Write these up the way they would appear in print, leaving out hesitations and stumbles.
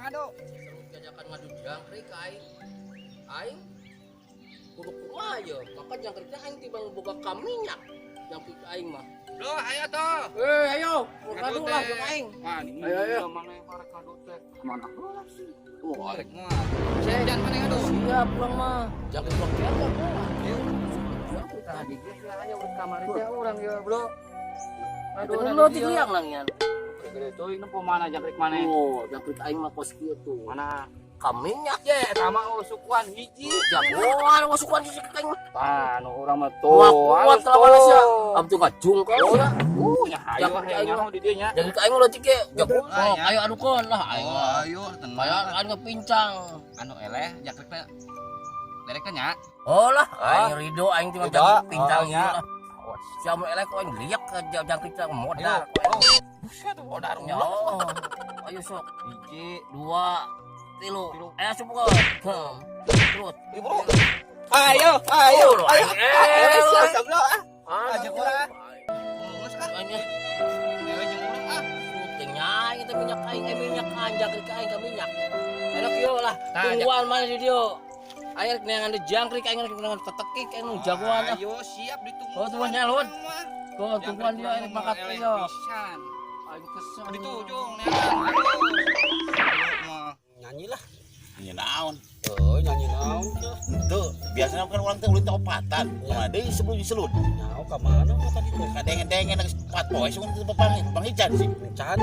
urang ado. Jajakan ngadu jangkrik aing kudu kumaha ya. Maka jangkriknya aing tibang boga kaminyak. Jangkrik aing mah. Loh, ayo toh. Ayo, ngadu lah jeung aing. Ayo. Mana yang parek ngadu teh? Mana heula sih? Oh, Parek mah. Jangan mana ngadu. siap urang mah. Jangkrik urang kieu mah. Tadi dia aya urang kamar teh urang ya, Bro. Aduh, lo ti liang langyan. Gede tuh ini pemana jangkrik mana? Oh, jangkrik aing mah kos kieu tuh. Mana? Kaminyak ye. Sama usukuan hiji. Jagoan masukan si aing mah. Anu urang mah tuh. Kuat kalau mana sih? Abtu ngajung kau ya. Ya ayo hayang di dieu nya. Jadi aing lo cike jago. Ah, ya. Ayo adukeun lah aing. Ayo Kayak aing ngepincang. Anu eleh jangkrik teh. Derek nya. Oh lah, aing rido aing cuma Rido. pincang Oh, ya. ya. Siapa elek kok aing liak ke jangkrik teh modal. Buset modal. Ya. Ayo sok. Hiji. 2 3. Ayo semua. Terus. Ayo. Siap lo. Aja kurang. Geus kan. Aing Eleh jeung urang ah. syutingnya kita minyak aing minyak jangkrik aing ka minyak. Enak yo lah. Nah, Tungguan mana di dia. Ayo neangan jangkrik aing neangan petekik aing jagoan ah. Ayo siap ditunggu. Oh, tuannya luan. Kok tungguan dia ini makat yo. Pisan. Aing kesel. Di ujung nyanyi lah. Nyanyi naon? Oh, nyanyi naon tuh. Tuh, biasanya kan orang teh ulin teh opatan. Kumaha deui sebelum diselut. Nyaho ka mana mah tadi tuh? Kadengen-dengen geus 4 poe sugan teh Bang Ican sih. Can.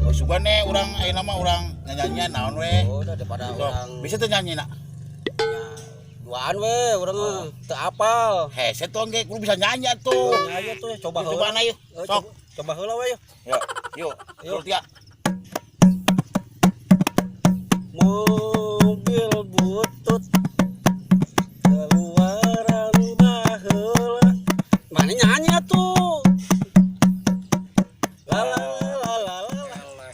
Oh, sugane urang ayeuna mah urang nyanyian naon we. Oh, daripada So, orang bisa tuh nyanyi nak. duaan we, urang mah teu apal. Hese tuh ge kudu bisa nyanyi atuh. Nyanyi tuh coba Coba heula. na yuk. Sok. Coba heula we yuk. Yuk. Yuk, Tia. Mobil butut keluaran baheula. Mana nyanyi atuh? La la la la la.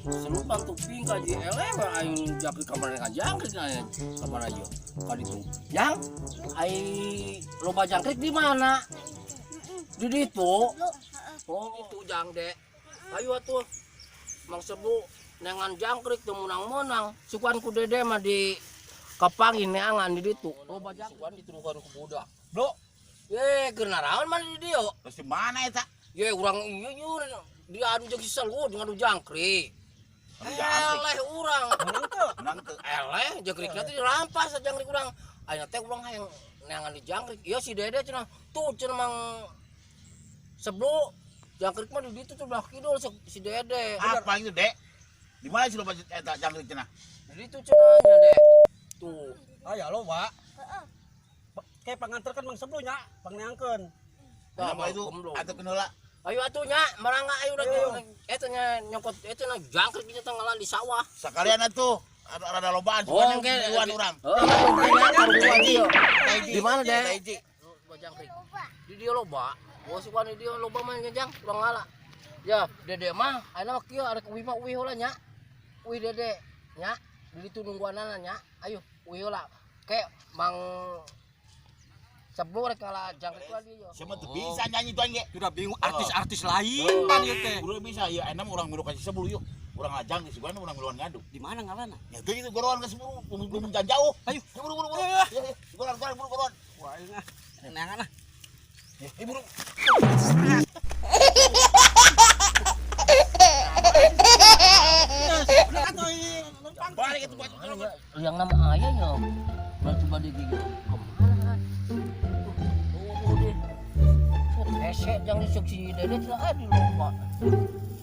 Selupan tuh pingka di elewa aing jangkrik kamar dengan jangkrik aja kamar aja kali itu yang aing loba jangkrik di mana di situ oh itu jang dek ayo atuh mang sebu dengan jangkrik tuh menang sukuan ku dede mah di kapangin neangan di situ loba jangkrik sukuan dituduhkan ku budak bro ye kenaraon mana di dia Terus di mana eta? ye urang ieu dia adu jeung selut ngadu jangkrik eleh urang Menang teu. eleh jangkriknya teh dirampas jangkrik urang aya teh urang hayang neangan di jangkrik ieu si dede cenah tuh cenah mang sebelum jangkrik mah di ditu tuh belah kidul si dede Apa itu, Dek? Di mana sih lo eta jangkrik cenah? di ditu cenah nya dek tuh Aya lo, Pak. Kayak panganterkeun mang sebelumnya, pangneangkeun. Apa itu? Atuh keneula. ayo atunya marangga ayo udah eta nya nyokot eta na jangkrik kita tenggelan di sawah Sakalian atuh. Ada lobaan oh sugane oke duluan urang. di mana dek jangkrik di dia loba oh suka di dia loba mah jang urang ngala ya dede mah aya kieu arek uwi mah uwi heula nya uwi dede nya di ditu nungguanana nya ayo uwi heula ke mang sebelum rek ngala jangkrik lagi yo Siapa tuh bisa nyanyi tuan ge? Sudah bingung artis-artis lain kan ieu teh. Udah bisa ya enak orang milu kasih sebelum yuk. Orang ajang di sugana orang miluan ngadu. Di mana ngalana? Ya tuh itu goroan ke sebelum belum jauh. Ayo, buru. Goroan. Wah, ini neangan ah. Buru. Balik itu buat yang nama ayah yo berarti bade gigi kemana oh deh esek jangan disuk si dede tidak ada lupa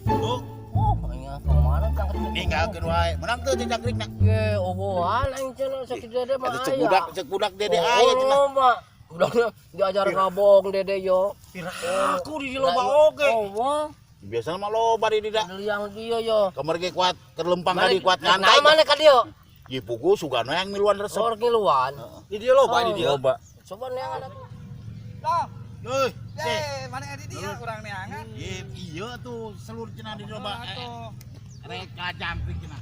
Tuh, oh kayaknya kemana jangkrik ninggalkeun wae. Menang tuh jangkrik nak. ye obohan aing cenah sakit dede mah Ada aya cek budak dede aya cenah. mah udahnya diajar ngabong dede yo Aku di loba oge. oh mah Biasanya mah loba di dida. yang dia yo Kamar ge kuat kerlempang kali kuat nah nyantai. mana ka dia Ye pugu sugana yang miluan resep. sor kiluan Di dia loba di dia. Loba. coba nih ada Euy, Mana di dia kurang neangan. iya tuh seluruh cenah di loba. Reka jangkrik cenah.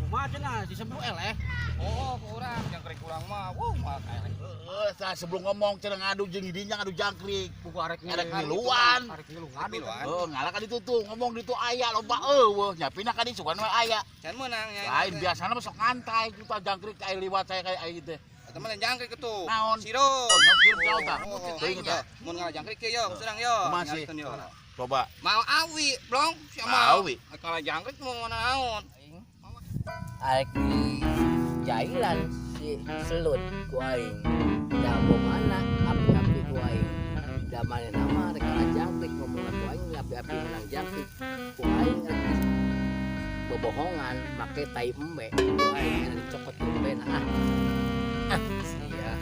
Macam nah di sebelum Oh, kurang jangkrik kurang mah. Mah kayak Sebelum ngomong cenah ngadu jeung hidinya ngadu jangkrik. buku arek Ngiluan. Arek ngilu ngadu. Ngalah ka ditu tuh ngomong ditu aya loba eueuh nya pindah ka ditu kan we aya. can menang ya. Lain biasana mah sok ngantai kita jangkrik kayak liwat saya kayak aya gitu. Eta mah jangkrik itu. Naon? Sirop. Sirop jauh tah. Teuing tah. Mun ngalah jangkrik ge yo, sedang yo. Masih. Nyalikeun yo. Coba. Mau awi, blong. Mau awi. Kalau jangkrik mau naon? Arek di jailan si selut ku aing. Da mana api-api ku aing. Da mana nama rek jangkrik ngomong ku aing api-api menang jangkrik. Ku aing lagi bobohongan make tai embe. Ku aing dicokot embe nah. Sia.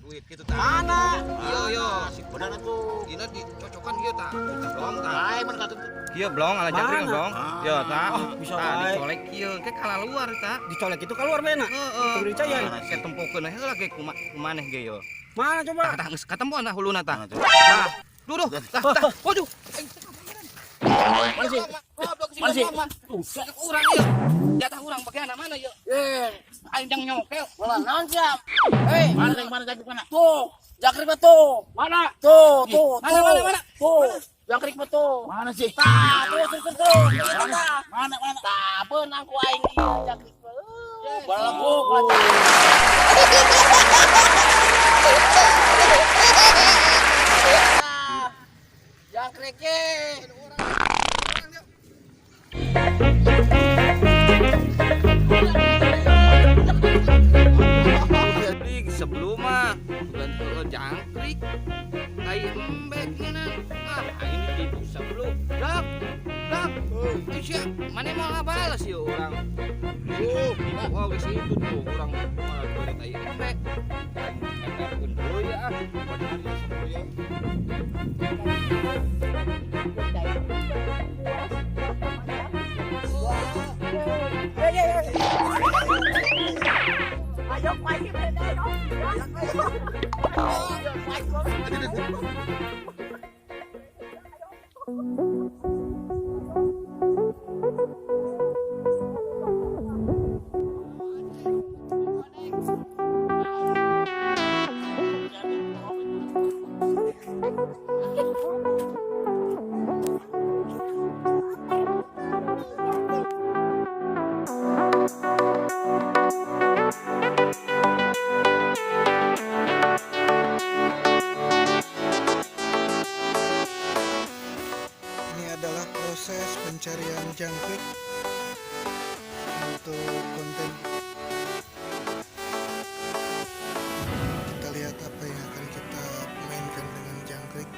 Duit gitu tah. Mana? Yo. Benar tuh. Dina dicocokan ieu tah. Kita blong tah. Lain mun kata Kieu blong ala jangkrik Mana? blong. Yo tah. bisa Tah wae. dicolek kieu ke kala luar tah. Dicolek itu keluar bena. Heeh. Kudu dicayan. Saya tempukeun heula ge kumaneh ge yo. Mana coba? Tah geus katempuan tah huluna tah. Mana tuh? Tah. Duduh. Tah. Waduh. Masih. Masih. Urang ieu. Jatah urang bagian mana ieu? Aing jang nyokel. Wala naon siap? Hei, Mana jangkrik mana? tuh, jangkrik mah tuh. Mana? Tuh. Mana? Tuh, jangkrik mah tuh. Mana sih? Tah, tuh. Mana? Tah, beunang ku aing ieu jangkrik mah. Balagu, jangkrik ge. Jangkrik sebelum mah bukan kalau jangkrik kayak embek nih ini tipu sebelum dak siap mana mau balas ya orang wow di situ tuh orang malah beri kayak embek embek pun dulu ya Ini adalah proses pencarian jangkrik untuk konten. Kita lihat apa yang akan kita mainkan dengan jangkrik.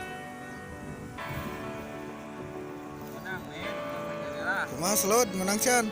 Kumaha Slot, menang Chan.